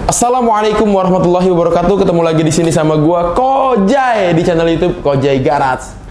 Assalamualaikum warahmatullahi wabarakatuh. Ketemu lagi di sini sama gua Kojai di channel YouTube Kojai Garage.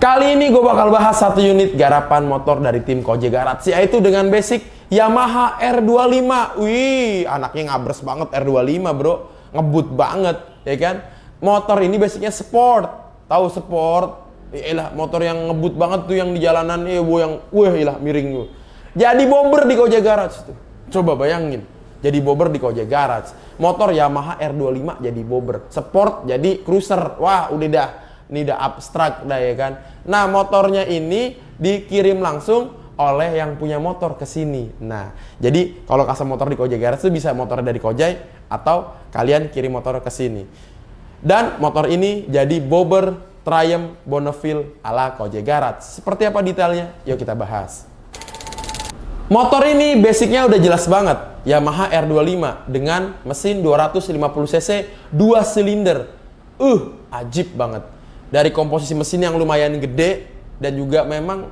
Kali ini gue bakal bahas satu unit garapan motor dari tim Kojai Garage, yaitu dengan basic Yamaha R25. Wih, anaknya ngabres banget R25 bro, ngebut banget, ya kan? Motor ini basicnya sport, tahu sport? Iyalah, motor yang ngebut banget tuh yang di jalanan, iyalah miring tuh. Jadi bobber di Kojai Garage tuh. Coba bayangin, jadi bobber di Kojai Garage. Motor Yamaha R25 jadi bobber, sport jadi cruiser. Wah, udah dah. Ini udah abstrak dah, ya kan. Nah, motornya ini dikirim langsung oleh yang punya motor ke sini. Nah, jadi kalau custom motor di Kojai Garage itu bisa motor dari Kojai atau kalian kirim motor ke sini. Dan motor ini jadi bobber Triumph Bonneville ala Kojai Garage. Seperti apa detailnya? Yuk kita bahas. Motor ini basicnya udah jelas banget, Yamaha R25 dengan mesin 250 cc 2 silinder. Ajib banget. Dari komposisi mesin yang lumayan gede dan juga memang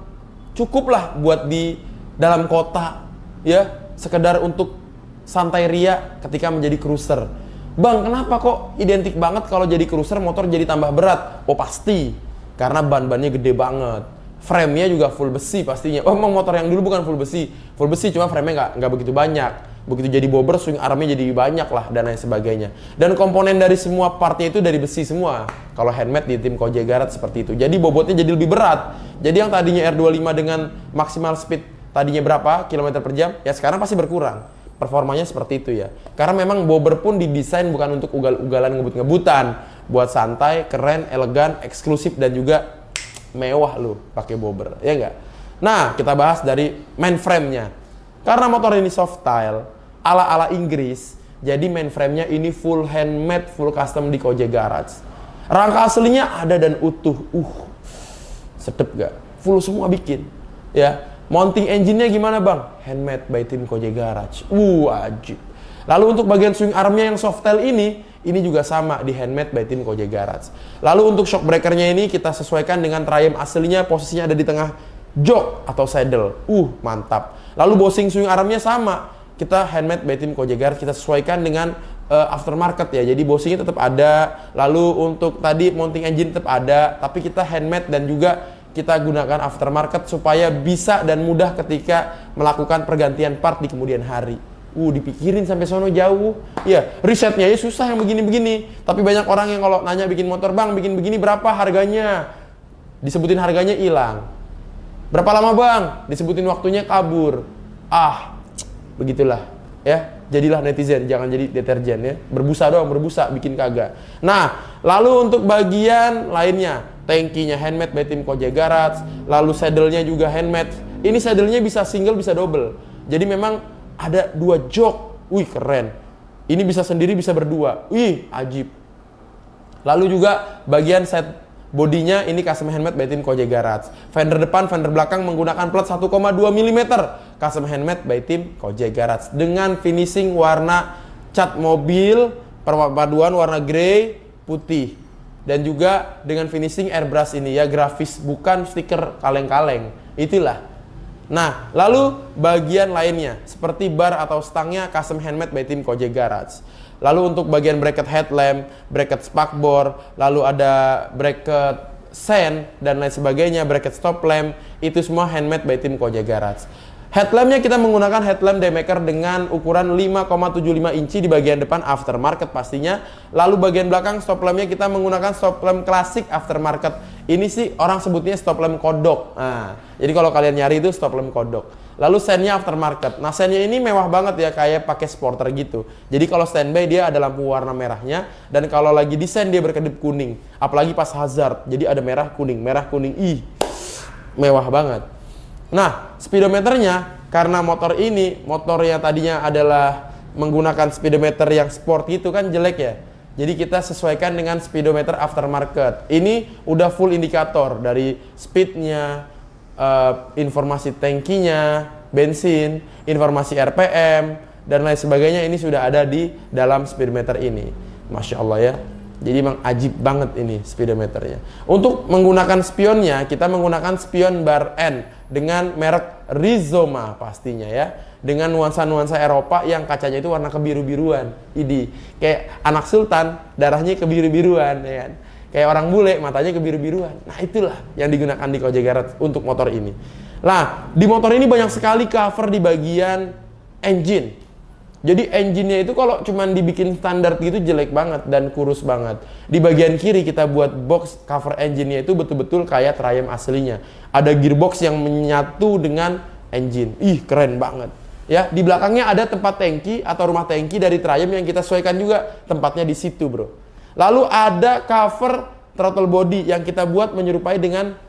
cukup lah buat di dalam kota, ya, sekedar untuk santai ria ketika menjadi cruiser. Bang, kenapa kok identik banget kalau jadi cruiser motor jadi tambah berat? Oh pasti, karena ban-bannya gede banget. Frame-nya juga full besi pastinya. Oh, emang motor yang dulu bukan full besi cuma frame-nya nggak begitu banyak. Begitu jadi bobber, swing armnya jadi banyak lah dan lain sebagainya. Dan komponen dari semua partnya itu dari besi semua. Kalau handmade di tim Kojai Garage seperti itu. Jadi bobotnya jadi lebih berat. Jadi yang tadinya R25 dengan maksimal speed tadinya berapa kilometer per jam, ya sekarang pasti berkurang. Performanya seperti itu ya. Karena memang bobber pun didesain bukan untuk ugal-ugalan ngebut-ngebutan. Buat santai, keren, elegan, eksklusif dan juga mewah loh pakai bobber, ya enggak? Nah, kita bahas dari mainframe-nya. Karena motor ini soft style, ala-ala Inggris, jadi mainframe-nya ini full handmade, full custom di Kojai Garage. Rangka aslinya ada dan utuh. Sedep gak? Full semua bikin. Ya. Mounting engine-nya gimana bang? Handmade by tim Kojai Garage. Ajib. Lalu untuk bagian swing arm-nya yang soft style ini juga sama di handmade by tim Kojai Garage. Lalu untuk shock breaker-nya ini kita sesuaikan dengan Triumph aslinya, posisinya ada di tengah jok atau saddle. Mantap. Lalu bosing swing armnya sama, kita handmade by tim Kojai Garage, kita sesuaikan dengan aftermarket ya. Jadi bosingnya tetap ada. Lalu untuk tadi mounting engine tetap ada, tapi kita handmade dan juga kita gunakan aftermarket supaya bisa dan mudah ketika melakukan pergantian part di kemudian hari. Dipikirin sampai sono jauh. Ya, risetnya ya susah yang begini-begini. Tapi banyak orang yang kalau nanya bikin motor, bang bikin begini berapa harganya? Disebutin harganya hilang. Berapa lama bang? Disebutin waktunya kabur. Begitulah ya. Jadilah netizen, jangan jadi deterjen ya. Berbusa doang, berbusa, bikin kagak. Nah, lalu untuk bagian lainnya, tangkinya handmade by tim Kojai Garage. Lalu saddle-nya juga handmade. Ini saddle-nya bisa single, bisa double. Jadi memang ada 2 jok. Keren. Ini bisa sendiri, bisa berdua. Ajib. Lalu juga bagian set bodinya ini custom handmade by tim Kojai Garage. Fender depan, fender belakang menggunakan plat 1,2 mm. Custom handmade by tim Kojai Garage. Dengan finishing warna cat mobil, perpaduan warna grey, putih. Dan juga dengan finishing airbrush ini ya, grafis, bukan stiker kaleng-kaleng. Itulah. Nah, lalu bagian lainnya seperti bar atau stangnya custom handmade by tim Kojai Garage. Lalu untuk bagian bracket headlamp, bracket spakbor, lalu ada bracket sen dan lain sebagainya, bracket stop lamp, itu semua handmade by tim Kojai Garage. Headlampnya kita menggunakan headlamp Daymaker dengan ukuran 5,75 inci di bagian depan, aftermarket pastinya. Lalu bagian belakang stop lampnya kita menggunakan stop lamp klasik aftermarket. Ini sih orang sebutnya stop lamp kodok. Nah, jadi kalau kalian nyari itu stop lamp kodok. Lalu sennya aftermarket. Nah, sennya ini mewah banget ya, kayak pakai sporter gitu. Jadi kalau standby dia ada lampu warna merahnya, dan kalau lagi di sen dia berkedip kuning. Apalagi pas hazard, jadi ada merah kuning, mewah banget. Nah, speedometernya, karena motor ini, motor yang tadinya adalah menggunakan speedometer yang sport gitu kan jelek ya. Jadi kita sesuaikan dengan speedometer aftermarket. Ini udah full indikator dari speednya, informasi tangkinya, bensin, informasi RPM, dan lain sebagainya ini sudah ada di dalam speedometer ini. Masya Allah ya. Jadi memang ajib banget ini speedometernya. Untuk menggunakan spionnya, kita menggunakan spion bar N dengan merek Rizoma pastinya ya. Dengan nuansa-nuansa Eropa yang kacanya itu warna kebiru-biruan. Ini kayak anak sultan, darahnya kebiru-biruan ya kan. Kayak orang bule, matanya kebiru-biruan. Nah itulah yang digunakan di Koji Garage untuk motor ini. Nah, di motor ini banyak sekali cover di bagian engine. Jadi engine-nya itu kalau cuman dibikin standar gitu jelek banget dan kurus banget. Di bagian kiri kita buat box cover engine-nya itu betul-betul kayak Triumph aslinya. Ada gearbox yang menyatu dengan engine. Ih, keren banget. Ya, di belakangnya ada tempat tangki atau rumah tangki dari Triumph yang kita sesuaikan juga tempatnya di situ, bro. Lalu ada cover throttle body yang kita buat menyerupai dengan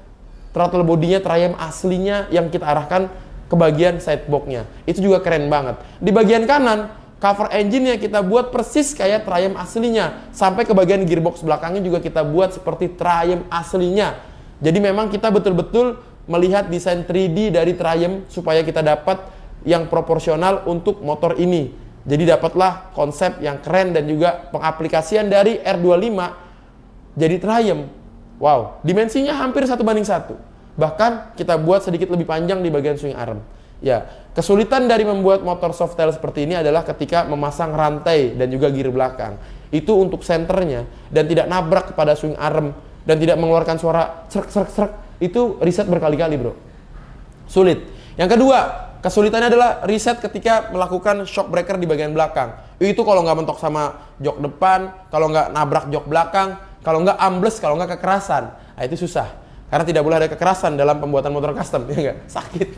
throttle bodinya Triumph aslinya yang kita arahkan ke bagian sidebox-nya. Itu juga keren banget. Di bagian kanan, cover engine-nya kita buat persis kayak Triumph aslinya. Sampai ke bagian gearbox belakangnya juga kita buat seperti Triumph aslinya. Jadi memang kita betul-betul melihat desain 3D dari Triumph supaya kita dapat yang proporsional untuk motor ini. Jadi dapatlah konsep yang keren dan juga pengaplikasian dari R25 jadi Triumph. Wow, dimensinya hampir 1:1. Bahkan kita buat sedikit lebih panjang di bagian swing arm. Ya, kesulitan dari membuat motor softail seperti ini adalah ketika memasang rantai dan juga gear belakang. Itu untuk senternya dan tidak nabrak kepada swing arm dan tidak mengeluarkan suara srek. Itu riset berkali-kali, bro. Sulit. Yang kedua, kesulitannya adalah riset ketika melakukan shock breaker di bagian belakang. Itu kalau nggak mentok sama jok depan, kalau nggak nabrak jok belakang, kalau nggak ambles, kalau nggak kekerasan. Nah, itu susah. Karena tidak boleh ada kekerasan dalam pembuatan motor custom, ya nggak? Sakit.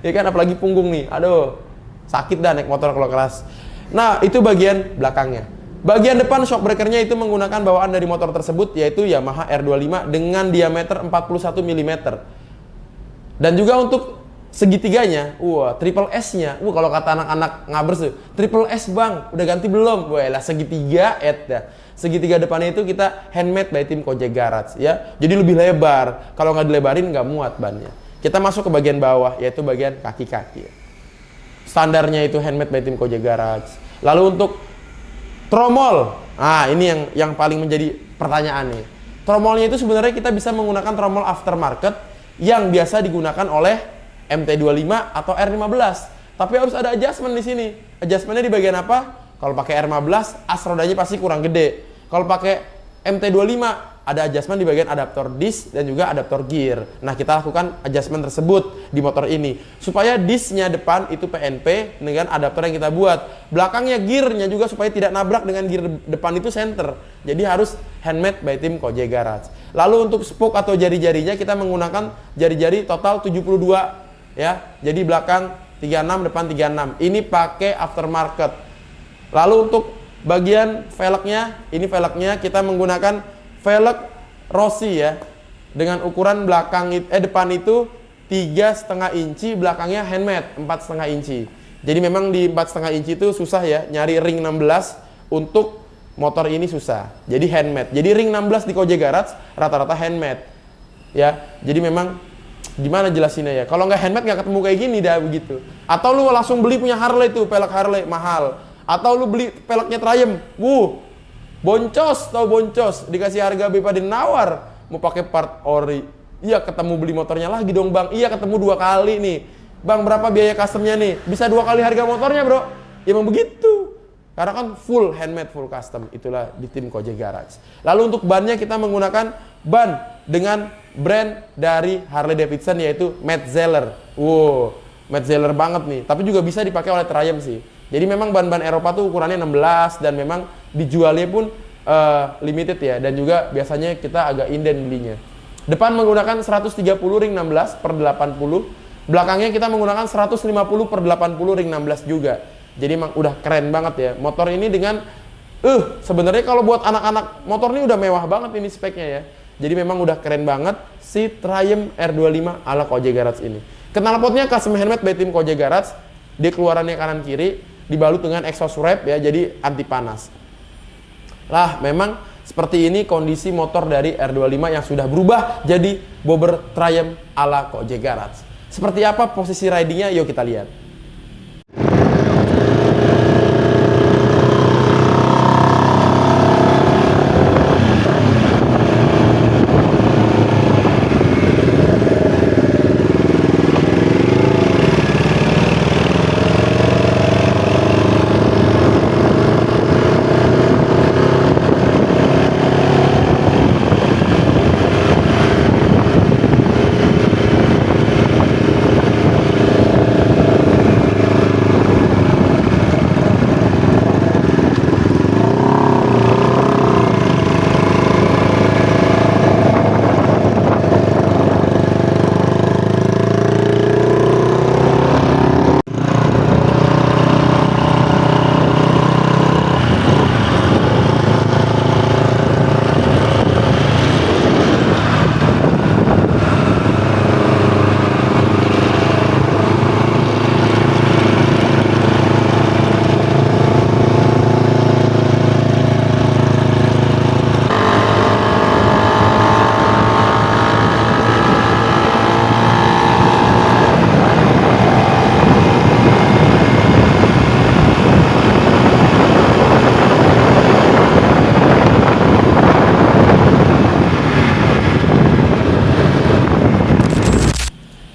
Ya kan, apalagi punggung nih. Aduh, sakit dah naik motor kalau keras. Nah, itu bagian belakangnya. Bagian depan shock breakernya itu menggunakan bawaan dari motor tersebut, yaitu Yamaha R25 dengan diameter 41 mm. Dan juga untuk segitiganya, triple S-nya. Kalau kata anak-anak ngabers tuh, triple S bang, udah ganti belum? Lah segitiga, segitiga depannya itu kita handmade by tim Koji Garage ya. Jadi lebih lebar. Kalau nggak dilebarin nggak muat bannya. Kita masuk ke bagian bawah, yaitu bagian kaki-kaki. Standarnya itu handmade by tim Koji Garage. Lalu untuk tromol, ini yang paling menjadi pertanyaan nih. Tromolnya itu sebenarnya kita bisa menggunakan tromol aftermarket yang biasa digunakan oleh MT25 atau R15. Tapi harus ada adjustment di sini. Adjustmentnya di bagian apa? Kalau pakai R15, as rodanya pasti kurang gede. Kalau pakai MT25, ada adjustment di bagian adaptor disk dan juga adaptor gear. Nah, kita lakukan adjustment tersebut di motor ini. Supaya disknya depan itu PNP dengan adaptor yang kita buat. Belakangnya gearnya juga supaya tidak nabrak dengan gear depan itu center. Jadi harus handmade by tim Koji Garage. Lalu untuk spoke atau jari-jarinya kita menggunakan jari-jari total 72 ya. Jadi belakang 36, depan 36. Ini pakai aftermarket. Lalu untuk bagian velgnya, ini velgnya kita menggunakan velg Rossi ya. Dengan ukuran depan itu 3,5 inci, belakangnya handmade 4,5 inci. Jadi memang di 4,5 inci itu susah ya, nyari ring 16 untuk motor ini susah. Jadi handmade. Jadi ring 16 di Koji Garage rata-rata handmade. Ya. Jadi memang gimana jelasinnya ya? Kalau nggak handmade nggak ketemu kayak gini dah begitu. Atau lu langsung beli punya Harley tuh, pelek Harley mahal. Atau lu beli peleknya Triumph, boncos, tau boncos, dikasih harga BPD nawar, mau pakai part ori. Iya ketemu beli motornya lagi dong bang. Iya ketemu 2 kali nih. Bang berapa biaya customnya nih? Bisa 2 kali harga motornya bro. Ya emang begitu. Karena kan full handmade, full custom. Itulah di tim Koji Garage. Lalu untuk bannya kita menggunakan ban dengan brand dari Harley Davidson yaitu Metzeler. Metzeler banget nih. Tapi juga bisa dipakai oleh Triumph sih. Jadi memang ban-ban Eropa tuh ukurannya 16 dan memang dijualnya pun limited ya. Dan juga biasanya kita agak inden belinya. Depan menggunakan 130 ring 16 per 80. Belakangnya kita menggunakan 150 per 80 ring 16 juga. Jadi emang udah keren banget ya. Motor ini dengan sebenarnya kalau buat anak-anak motor ini udah mewah banget ini speknya ya. Jadi memang udah keren banget si Triumph R25 ala Koji Garage ini. Knalpotnya custom handmade by tim Koji Garage. Dia keluarannya kanan kiri dibalut dengan exhaust wrap ya, jadi anti panas. Lah memang Seperti ini kondisi motor dari R25 yang sudah berubah jadi bobber Triumph ala Koje Garage. Seperti apa posisi ridingnya? Yuk kita lihat.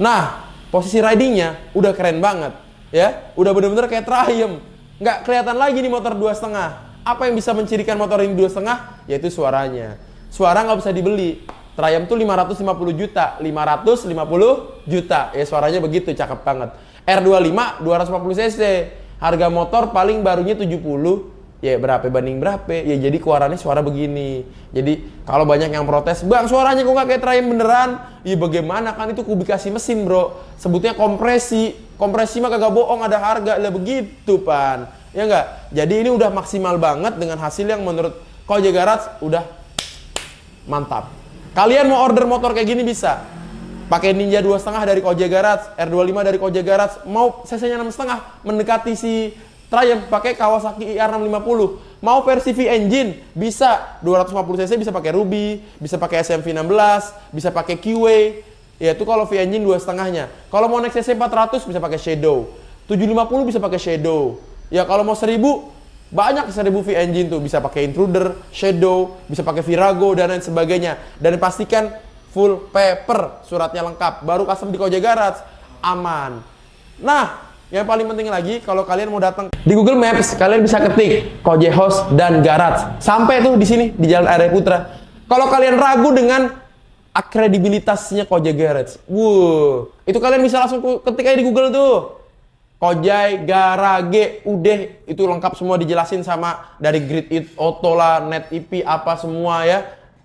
Nah, posisi ridingnya udah keren banget, ya. Udah bener-bener kayak Triumph. Nggak kelihatan lagi nih motor 2,5. Apa yang bisa mencirikan motor ini 2,5? Yaitu suaranya. Suara nggak bisa dibeli. Triumph tuh 550 juta, 550 juta. Ya suaranya begitu, cakep banget. R25 240 cc. Harga motor paling barunya 70. Ya berapa banding berapa? Ya jadi keluarannya suara begini. Jadi kalau banyak yang protes, "Bang, suaranya kok nggak kayak Triumph beneran?" Ya bagaimana, kan itu kubikasi mesin, bro. Sebutnya kompresi. Kompresi mah kagak bohong, ada harga. Lah begitu, Pan. Ya enggak? Jadi ini udah maksimal banget dengan hasil yang menurut Koje Garage udah mantap. Kalian mau order motor kayak gini bisa. Pakai Ninja 2,5 dari Koje Garage, R25 dari Koje Garage, mau cc-nya 6,5 mendekati si Triumph, pakai Kawasaki IR650. Mau versi V-Engine bisa 250 cc, bisa pakai Ruby, bisa pakai SMP16, bisa pakai Q-Way. Ya itu kalau V-Engine 2,5-nya. Kalau mau naik cc 400 bisa pakai Shadow. 750 bisa pakai Shadow. Ya kalau mau 1000 banyak 1000 V-Engine tuh, bisa pakai Intruder, Shadow, bisa pakai Virago dan lain sebagainya. Dan pastikan full paper, suratnya lengkap. Baru custom di Koje Garage, aman. Nah, yang paling penting lagi, kalau kalian mau datang di Google Maps, kalian bisa ketik Koje House dan Garage. Sampai tuh di sini di Jalan Arya Putra. Kalau kalian ragu dengan kredibilitasnya Koje Garage, itu kalian bisa langsung ketik aja di Google tuh. Koje Garage, udah itu lengkap semua dijelasin sama dari Grid It Auto lah, Net IP apa semua ya.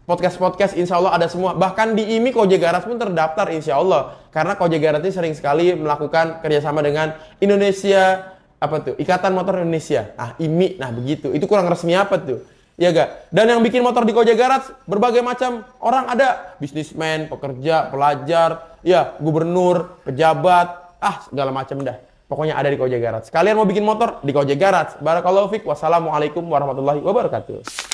Podcast insya Allah ada semua. Bahkan di IMI Koje Garage pun terdaftar insya Allah. Karena Koje Garage ini sering sekali melakukan kerjasama dengan Indonesia, apa tuh? Ikatan Motor Indonesia. IMI, nah begitu. Itu kurang resmi apa tuh? Ya gak? Dan yang bikin motor di Koje Garage berbagai macam orang ada. Bisnismen, pekerja, pelajar, ya gubernur, pejabat, segala macam dah. Pokoknya ada di Koje Garage. Kalian mau bikin motor di Koje Garage. Barakallahu fiik. Wassalamualaikum warahmatullahi wabarakatuh.